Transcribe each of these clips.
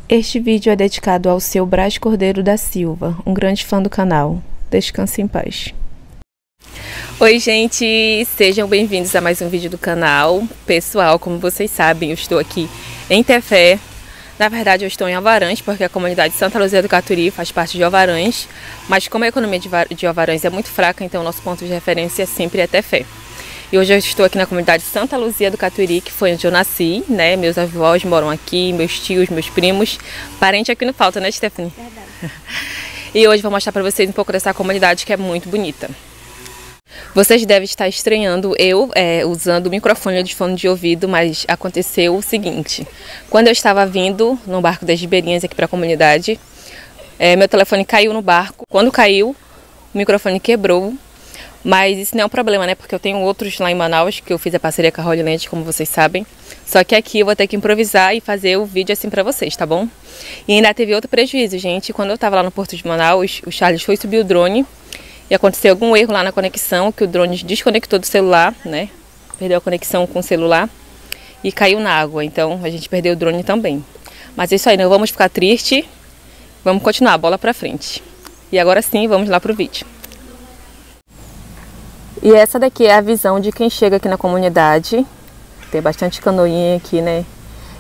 Este vídeo é dedicado ao seu Brás Cordeiro da Silva, um grande fã do canal. Descanse em paz. Oi gente, sejam bem-vindos a mais um vídeo do canal. Pessoal, como vocês sabem, eu estou aqui em Tefé. Na verdade eu estou em Alvarães, porque a comunidade Santa Luzia do Caturi faz parte de Alvarães. Mas como a economia de Alvarães é muito fraca, então o nosso ponto de referência sempre é Tefé. E hoje eu estou aqui na comunidade Santa Luzia do Caturi, que foi onde eu nasci, né? Meus avós moram aqui, meus tios, meus primos. Parente aqui não falta, né, Stephanie? Verdade. E hoje vou mostrar para vocês um pouco dessa comunidade que é muito bonita. Vocês devem estar estranhando eu usando o microfone de fone de ouvido, mas aconteceu o seguinte. Quando eu estava vindo no barco das Ribeirinhas aqui para a comunidade, meu telefone caiu no barco. Quando caiu, o microfone quebrou. Mas isso não é um problema, né? Porque eu tenho outros lá em Manaus, que eu fiz a parceria com a Holy Land, como vocês sabem. Só que aqui eu vou ter que improvisar e fazer o vídeo assim pra vocês, tá bom? E ainda teve outro prejuízo, gente. Quando eu tava lá no Porto de Manaus, o Charles foi subir o drone e aconteceu algum erro lá na conexão, que o drone desconectou do celular, né? Perdeu a conexão com o celular e caiu na água. Então a gente perdeu o drone também. Mas é isso aí, não vamos ficar triste. Vamos continuar, a bola pra frente. E agora sim, vamos lá pro vídeo. E essa daqui é a visão de quem chega aqui na comunidade. Tem bastante canoinha aqui, né?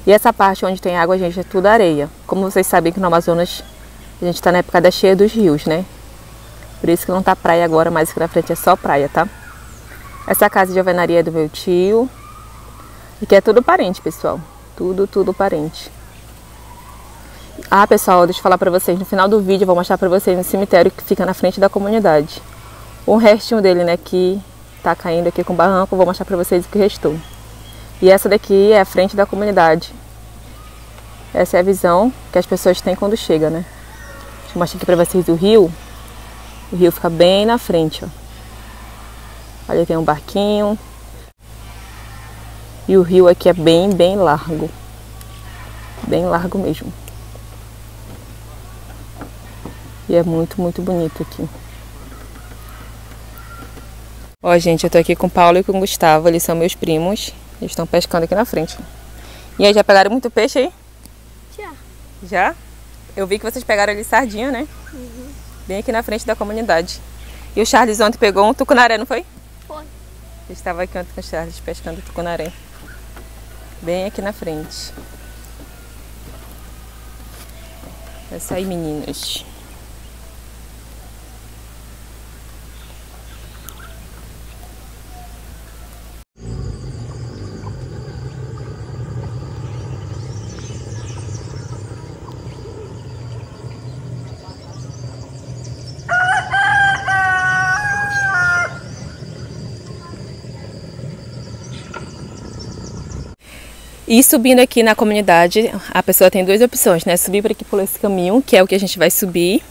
E essa parte onde tem água, gente, é tudo areia. Como vocês sabem que no Amazonas a gente tá na época da cheia dos rios, né? Por isso que não tá praia agora, mas aqui na frente é só praia, tá? Essa casa de alvenaria é do meu tio. E que é tudo parente, pessoal. Tudo parente. Ah, pessoal, deixa eu falar pra vocês. No final do vídeo eu vou mostrar pra vocês um cemitério que fica na frente da comunidade. Um restinho dele, né, que tá caindo aqui com o barranco, eu vou mostrar pra vocês o que restou. E essa daqui é a frente da comunidade. Essa é a visão que as pessoas têm quando chegam, né? Deixa eu mostrar aqui pra vocês o rio. O rio fica bem na frente, ó. Ali tem um barquinho. E o rio aqui é bem largo. Bem largo mesmo. E é muito bonito aqui. Ó, gente, eu tô aqui com o Paulo e com o Gustavo, eles são meus primos. Eles estão pescando aqui na frente. E aí, já pegaram muito peixe aí? Já. Já? Eu vi que vocês pegaram ali sardinha, né? Uhum. Bem aqui na frente da comunidade. E o Charles ontem pegou um tucunaré, não foi? Foi. Eu estava aqui ontem com o Charles pescando tucunaré. Bem aqui na frente. É isso aí, meninos. E subindo aqui na comunidade, a pessoa tem duas opções, né? Subir por aqui por esse caminho, que é o que a gente vai subir,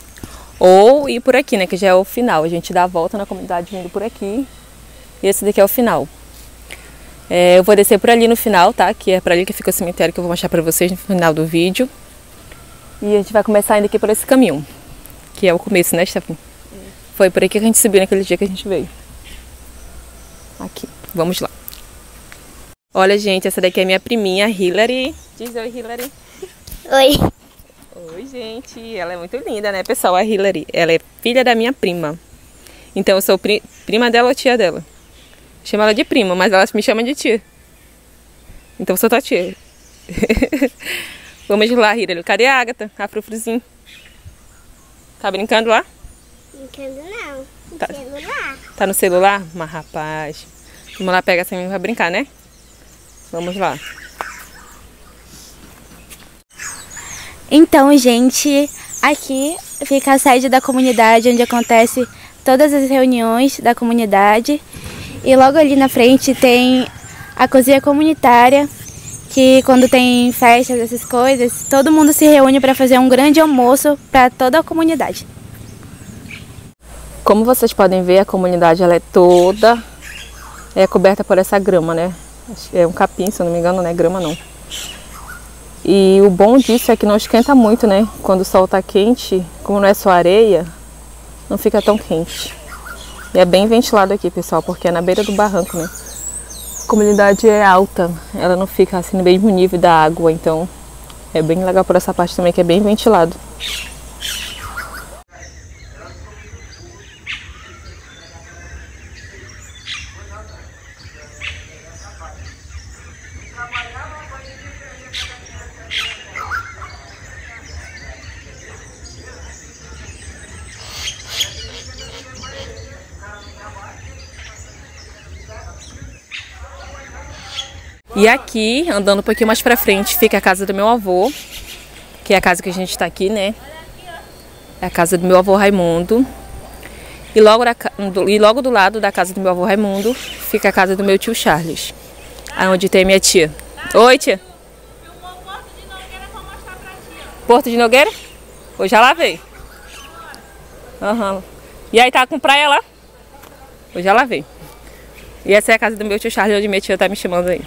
ou ir por aqui, né? Que já é o final. A gente dá a volta na comunidade vindo por aqui, e esse daqui é o final. Eu vou descer por ali no final, tá? Que é por ali que fica o cemitério, que eu vou mostrar pra vocês no final do vídeo. E a gente vai começar indo aqui por esse caminho, que é o começo, né, Stephanie? Foi por aqui que a gente subiu naquele dia que a gente veio. Aqui, vamos lá. Olha, gente, essa daqui é minha priminha, Hilary. Diz oi, Hilary. Oi. Oi, gente. Ela é muito linda, né, pessoal? A Hilary. Ela é filha da minha prima. Então, eu sou prima dela ou tia dela. Chamo ela de prima, mas ela me chama de tia. Então, eu sou tua tia. Vamos lá, Hilary. Cadê a Agatha? A frufruzinho. Tá brincando lá? Brincando não. No Tá. celular. Tá no celular? Mas, rapaz. Vamos lá, pega essa menina pra brincar, né? Vamos lá. Então, gente, aqui fica a sede da comunidade, onde acontece todas as reuniões da comunidade. E logo ali na frente tem a cozinha comunitária, que quando tem festas, essas coisas, todo mundo se reúne para fazer um grande almoço para toda a comunidade. Como vocês podem ver, a comunidade ela é toda coberta por essa grama, né? É um capim, se eu não me engano, não é grama não. E o bom disso é que não esquenta muito, né? Quando o sol tá quente, como não é só areia, não fica tão quente. E é bem ventilado aqui, pessoal, porque é na beira do barranco, né? A comunidade é alta, ela não fica assim no mesmo nível da água, então É bem legal por essa parte também, que é bem ventilado. E aqui, andando um pouquinho mais pra frente, fica a casa do meu avô, que é a casa que a gente tá aqui, né? É a casa do meu avô Raimundo. E logo do lado da casa do meu avô Raimundo, fica a casa do meu tio Charles, aonde tem minha tia. Oi, tia. Porto de Nogueira? Eu já lavei. Aham. E aí, tá com praia lá? Eu já lavei. E essa é a casa do meu tio Charles, onde minha tia tá me chamando aí.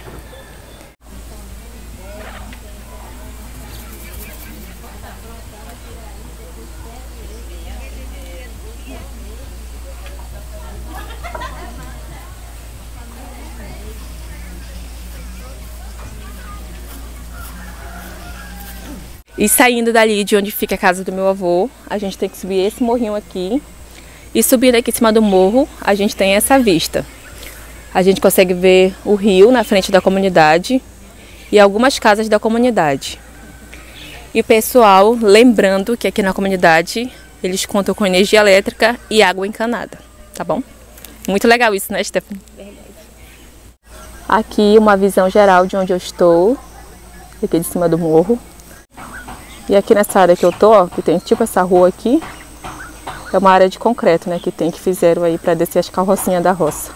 E saindo dali de onde fica a casa do meu avô, a gente tem que subir esse morrinho aqui. E subindo aqui em cima do morro, a gente tem essa vista. A gente consegue ver o rio na frente da comunidade e algumas casas da comunidade. E o pessoal, lembrando que aqui na comunidade eles contam com energia elétrica e água encanada, tá bom? Muito legal isso, né, Stephanie? Verdade. Aqui uma visão geral de onde eu estou, aqui de cima do morro. E aqui nessa área que eu tô, ó, que tem tipo essa rua aqui, é uma área de concreto, né, que fizeram aí para descer as carrocinhas da roça.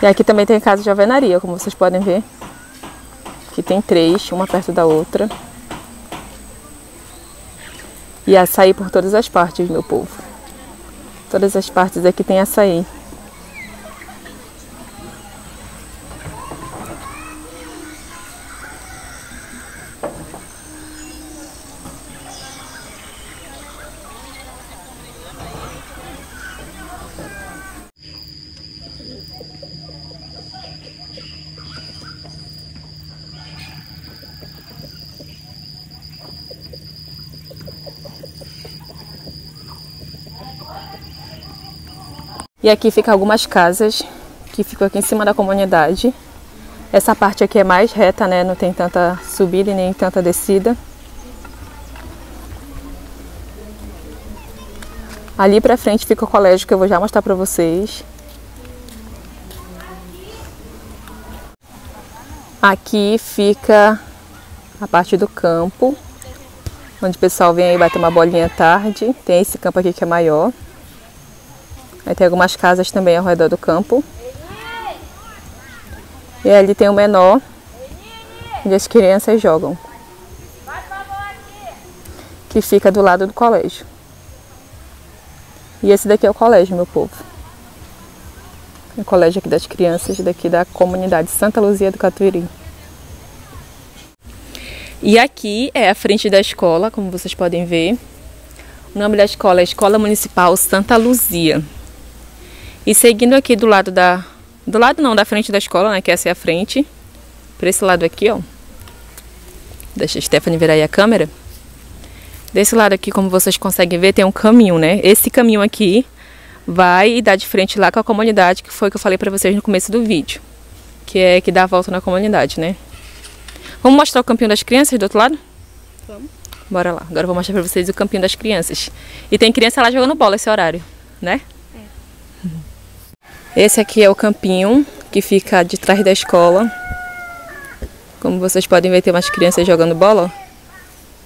E aqui também tem casa de alvenaria, como vocês podem ver. Aqui tem 3, uma perto da outra. E açaí por todas as partes, meu povo. Todas as partes aqui tem açaí. E aqui ficam algumas casas que ficam aqui em cima da comunidade. Essa parte aqui é mais reta, né? Não tem tanta subida e nem tanta descida. Ali pra frente fica o colégio, que eu vou já mostrar pra vocês. Aqui fica a parte do campo, onde o pessoal vem aí bater uma bolinha à tarde. Tem esse campo aqui que é maior. Aí tem algumas casas também ao redor do campo. E ali tem o menor, onde as crianças jogam, que fica do lado do colégio. E esse daqui é o colégio, meu povo. É o colégio aqui das crianças, daqui da comunidade Santa Luzia do Catuiri. E aqui é a frente da escola, como vocês podem ver. O nome da escola é Escola Municipal Santa Luzia. E seguindo aqui do lado da frente da escola, né, que essa é a frente, por esse lado aqui, ó. Deixa a Stephanie virar aí a câmera. Desse lado aqui, como vocês conseguem ver, tem um caminho, né? Esse caminho aqui vai e dá de frente lá com a comunidade, que foi o que eu falei pra vocês no começo do vídeo, que é que dá a volta na comunidade, né? Vamos mostrar o campinho das crianças do outro lado? Vamos. Bora lá. Agora eu vou mostrar pra vocês o campinho das crianças. E tem criança lá jogando bola esse horário, né? Esse aqui é o campinho que fica de trás da escola. Como vocês podem ver, tem umas crianças jogando bola.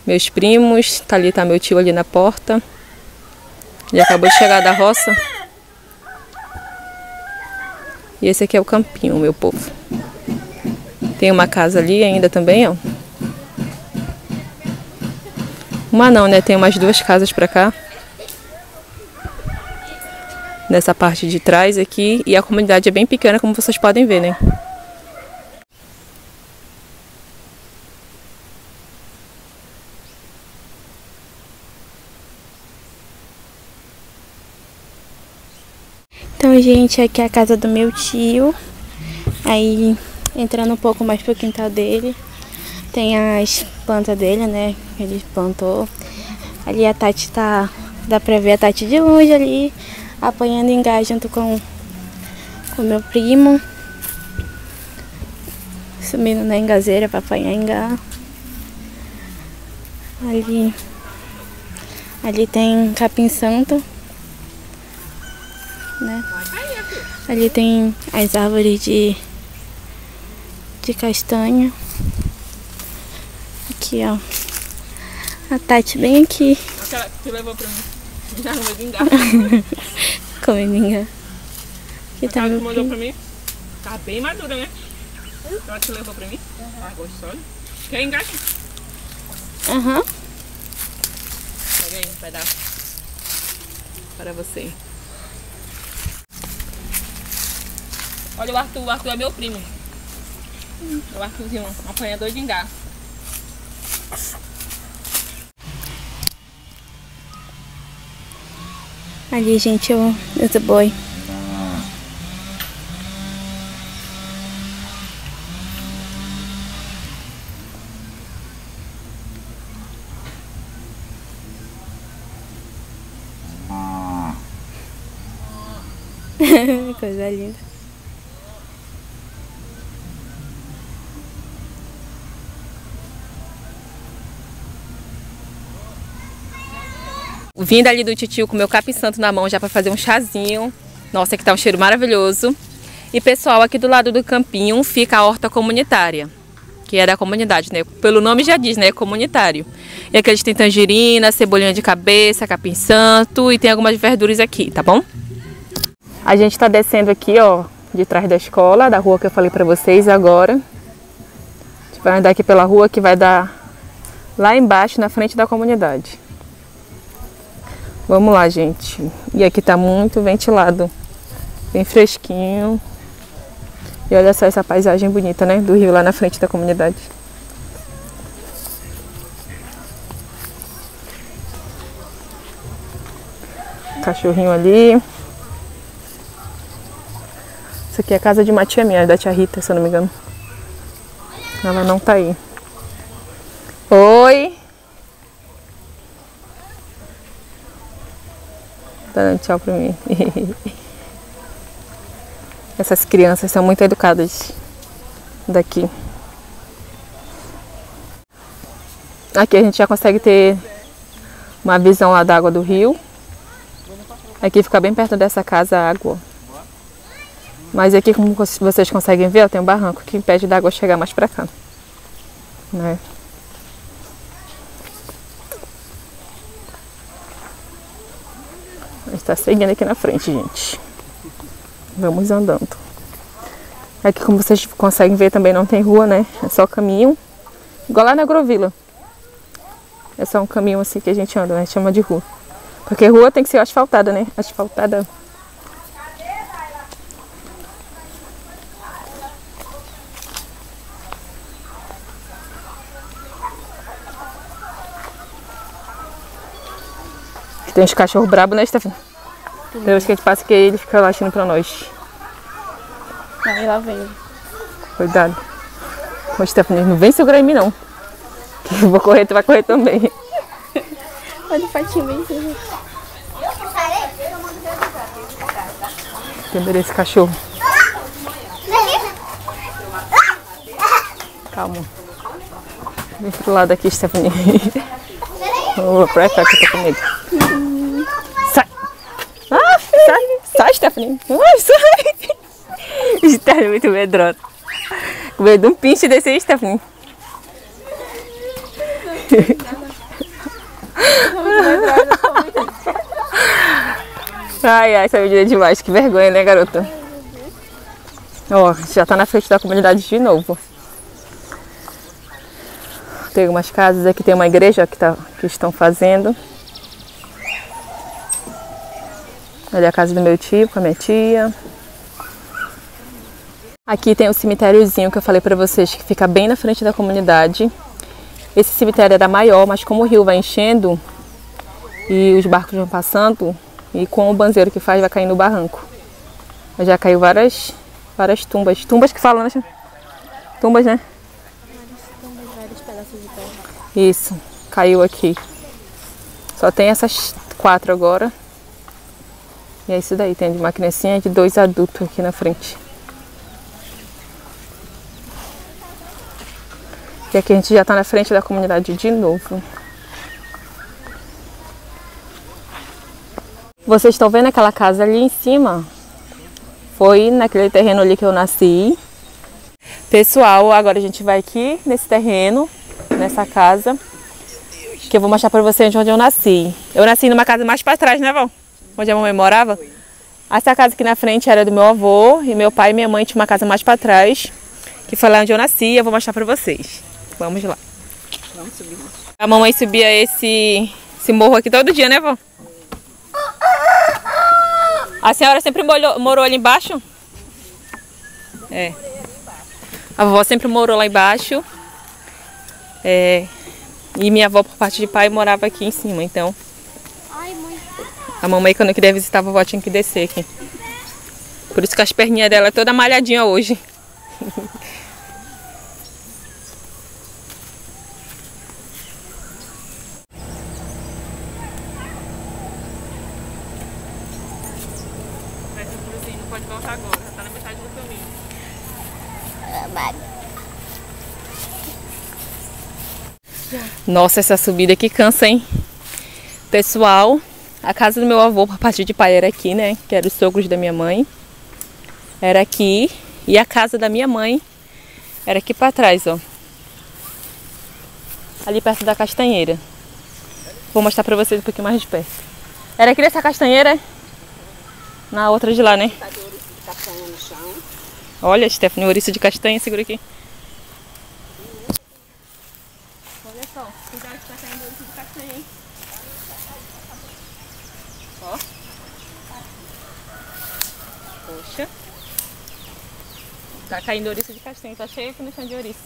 Meus primos, tá meu tio ali na porta. Ele acabou de chegar da roça. E esse aqui é o campinho, meu povo. Tem uma casa ali ainda também, ó. Uma não, né? Tem umas 2 casas pra cá. Nessa parte de trás aqui, e a comunidade é bem pequena, como vocês podem ver, né? Então, gente, aqui é a casa do meu tio. Aí, entrando um pouco mais pro quintal dele, Tem as plantas dele, né? Ele plantou. Ali a Tati tá... Dá pra ver a Tati de longe ali, apanhando ingá junto com meu primo. Subindo na engazeira pra apanhar ingá. Ali tem capim santo, né? Ali tem as árvores de castanha. Aqui, ó. A Tati bem aqui. Aquela que levou pra mim. Já não vai vingar. Comendo ingá. Aqui tá Aquela meu que mandou primo. pra mim. Tá bem madura, né? Aquela que levou pra mim. Tá gostosa. Quer ingá? Aham. Pega aí um pedaço. Para você. Olha o Arthur é meu primo. O Arthurzinho, um apanhador de ingá. Ali, gente, o boi. Coisa linda. Vim dali do titio com meu capim santo na mão já para fazer um chazinho. Nossa, aqui tá um cheiro maravilhoso. E pessoal, aqui do lado do campinho fica a horta comunitária, que é da comunidade, né? Pelo nome já diz, né? Comunitário. E aqui a gente tem tangerina, cebolinha de cabeça, capim santo e tem algumas verduras aqui, tá bom? A gente tá descendo aqui, ó, de trás da escola, da rua que eu falei pra vocês agora. A gente vai andar aqui pela rua que vai dar lá embaixo, na frente da comunidade. Vamos lá, gente. E aqui tá muito ventilado, bem fresquinho. E olha só essa paisagem bonita, né? Do rio lá na frente da comunidade. Cachorrinho ali. Isso aqui é a casa de uma tia minha, da tia Rita, se eu não me engano. Ela não tá aí. Oi! Tá dando tchau pra mim. Essas crianças são muito educadas daqui. Aqui a gente já consegue ter uma visão lá da água do rio. Aqui fica bem perto dessa casa a água. Mas aqui, como vocês conseguem ver, ó, tem um barranco que impede da água chegar mais pra cá, né? A gente tá seguindo aqui na frente, gente. Vamos andando. Aqui, como vocês conseguem ver, também não tem rua, né? É só caminho. Igual lá na Agrovila. É só um caminho assim que a gente anda, né? Chama de rua. Porque rua tem que ser asfaltada, né? Asfaltada. Aqui tem uns cachorros brabos, né, Stephanie? Depois que a gente passa aqui, ele fica latindo pra nós. Aí lá vem. Cuidado. Ô, Stephanie, não vem segurar em mim, não. Que eu vou correr, tu vai correr também. Olha o patinho bem assim. Cadê esse cachorro? Calma. Vem pro lado aqui, Stephanie. Vou pra cá que eu tô com medo. Sai! Ah, sai! Sai, Stephanie! Ai, sai! Stephanie é muito medrosa. Com medo de um pinche desse aí, Stephanie. Ai, ai, essa medida é demais. Que vergonha, né, garota? Ó, já tá na frente da comunidade de novo. Tem algumas casas, aqui tem uma igreja que estão fazendo. Ali é a casa do meu tio, com a minha tia. Aqui tem o cemitériozinho que eu falei pra vocês, que fica bem na frente da comunidade. Esse cemitério era maior, mas como o rio vai enchendo e os barcos vão passando, e com o banzeiro que faz, vai cair no barranco. Já caiu várias tumbas. Tumbas que falam, né? Tumbas, né? Isso, caiu aqui. Só tem essas 4 agora. E é isso daí, tem uma criancinha de 2 adultos aqui na frente. E aqui a gente já tá na frente da comunidade de novo. Vocês estão vendo aquela casa ali em cima? Foi naquele terreno ali que eu nasci. Pessoal, agora a gente vai aqui nesse terreno, nessa casa, que eu vou mostrar pra vocês onde eu nasci. Eu nasci numa casa mais pra trás, né, Val? Onde a mamãe morava. Essa casa aqui na frente era do meu avô, e meu pai e minha mãe tinham uma casa mais pra trás, que foi lá onde eu nasci. Eu vou mostrar pra vocês. Vamos lá. Vamos subir. A mamãe subia esse morro aqui todo dia, né, Vó? A senhora sempre morou ali embaixo? É. A vovó sempre morou lá embaixo. E minha avó, por parte de pai, morava aqui em cima, então... A mamãe, quando queria visitar a vovó, tinha que descer aqui. Por isso que as perninhas dela é toda malhadinha hoje. Não pode voltar agora, já tá na metade do caminho. Nossa, essa subida aqui cansa, hein? Pessoal, a casa do meu avô, por parte de pai, era aqui, né? Que era os sogros da minha mãe. Era aqui. E a casa da minha mãe era aqui pra trás, ó. Ali perto da castanheira. Vou mostrar pra vocês um pouquinho mais de perto. Era aqui nessa castanheira? Na outra de lá, né? Tá de ouriço de castanha no chão. Olha, Stephanie, ouriço de castanha, segura aqui. Olha só, cuidado que tá caindo ouriço de castanha, hein? Ó. Poxa. Tá caindo ouriço de castanha, tá cheio aqui no chão de ouriço.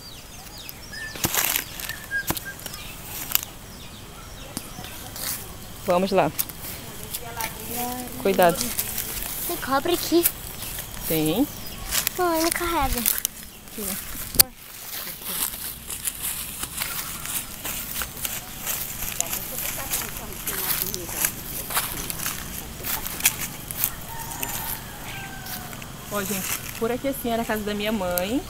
Vamos lá. Cuidado. Tem cobra aqui. Tem. Mãe, não carrega. Ó, gente, por aqui assim era a casa da minha mãe.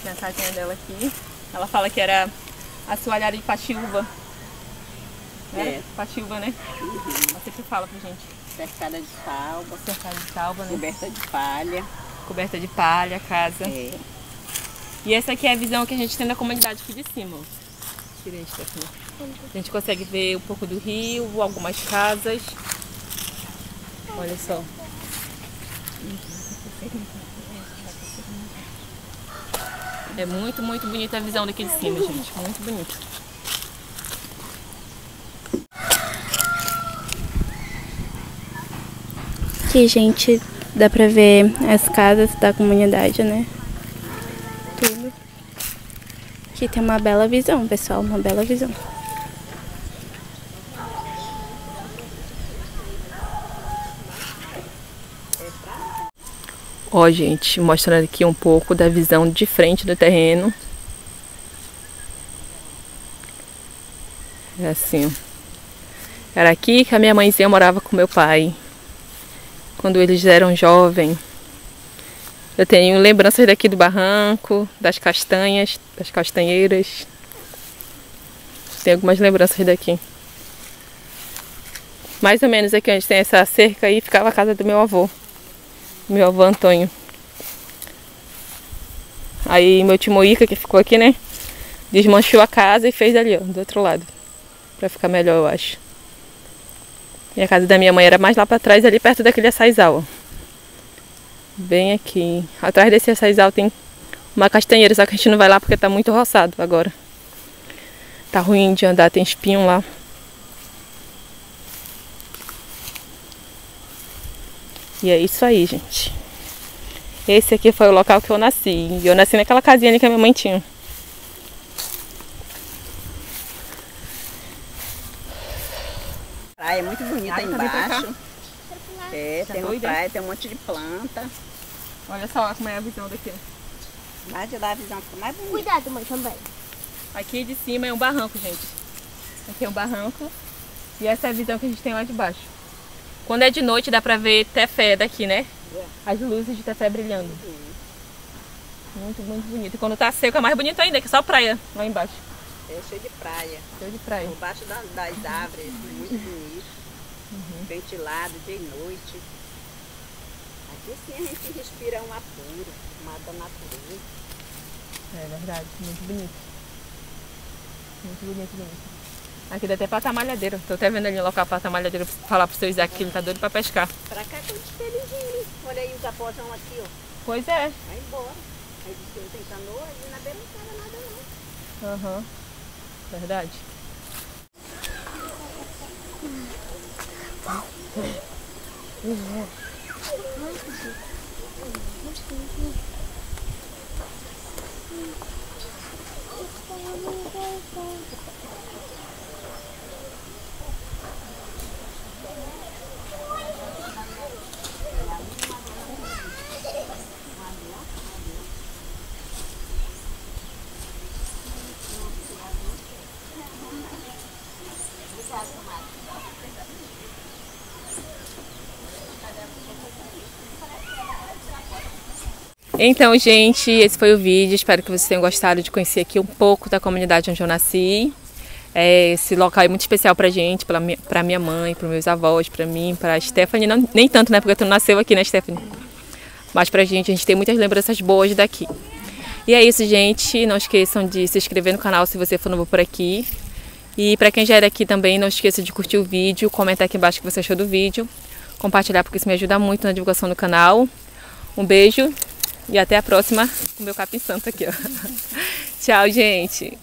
Tem a casinha dela aqui. Ela fala que era assoalhada de patiúva. É. Patiúva, né? Ela sempre fala pra gente. Cercada de palma, Cercada de talba, né? coberta de palha. Coberta de palha, a casa. É. E essa aqui é a visão que a gente tem da comunidade aqui de cima, ó. Tirei isso aqui. A gente consegue ver um pouco do rio, algumas casas. Olha só. É muito, muito bonita a visão daqui de cima, gente. Muito bonita. Aqui, gente, dá pra ver as casas da comunidade, né? Tudo. Aqui tem uma bela visão, pessoal, uma bela visão. Ó, gente, mostrando aqui um pouco da visão de frente do terreno. É assim, ó. Era aqui que a minha mãezinha morava com meu pai. Quando eles eram jovens. Eu tenho lembranças daqui do barranco, das castanhas, das castanheiras. Tem algumas lembranças daqui. Mais ou menos aqui onde tem essa cerca aí, ficava a casa do meu avô. Meu avô Antônio. Aí meu tio Moica, que ficou aqui, né? Desmanchou a casa e fez ali, ó, do outro lado. Pra ficar melhor, eu acho. E a casa da minha mãe era mais lá pra trás, ali perto daquele açaizal, ó. Bem aqui. Atrás desse açaizal tem uma castanheira, só que a gente não vai lá porque tá muito roçado agora. Tá ruim de andar, tem espinho lá. E é isso aí, gente. Esse aqui foi o local que eu nasci. E eu nasci naquela casinha ali que a minha mãe tinha. Praia muito bonita embaixo. É, tem uma praia, tem um monte de planta. Olha só como é a visão daqui. Mas de lá a visão fica mais bonita. Cuidado, mãe, também. Aqui de cima é um barranco, gente. Aqui é um barranco. E essa é a visão que a gente tem lá de baixo. Quando é de noite dá pra ver Tefé daqui, né? As luzes de Tefé brilhando. Muito, muito bonito. E quando tá seco é mais bonito ainda, que é só praia lá embaixo. É cheio de praia. Cheio de praia. Por baixo das árvores, muito bonito. Ventilado dia e noite. Aqui sim a gente respira um ar puro, um ar da natureza. É verdade, muito bonito. Muito bonito, bonito. Aqui dá até pra estar malhadeiro. Tô até vendo ali um local pra estar malhadeiro, pra falar pro seu Isaac que ele tá doido pra pescar. Pra cá que eu despelejei. Olha aí os apósão aqui, ó. Pois é. Vai embora. Aí disse que não tem canoa, ali na beira não tava nada não. Aham. Verdade. Então, gente, esse foi o vídeo. Espero que vocês tenham gostado de conhecer aqui um pouco da comunidade onde eu nasci. Esse local é muito especial pra gente, pra minha mãe, pros meus avós, pra mim, pra Stephanie. Não, nem tanto, né? Porque tu não nasceu aqui, né, Stephanie? Mas pra gente tem muitas lembranças boas daqui. E é isso, gente. Não esqueçam de se inscrever no canal se você for novo por aqui. E pra quem já era aqui também, não esqueça de curtir o vídeo, comentar aqui embaixo o que você achou do vídeo. Compartilhar, porque isso me ajuda muito na divulgação do canal. Um beijo. E até a próxima com o meu capim santo aqui, ó. Tchau, gente!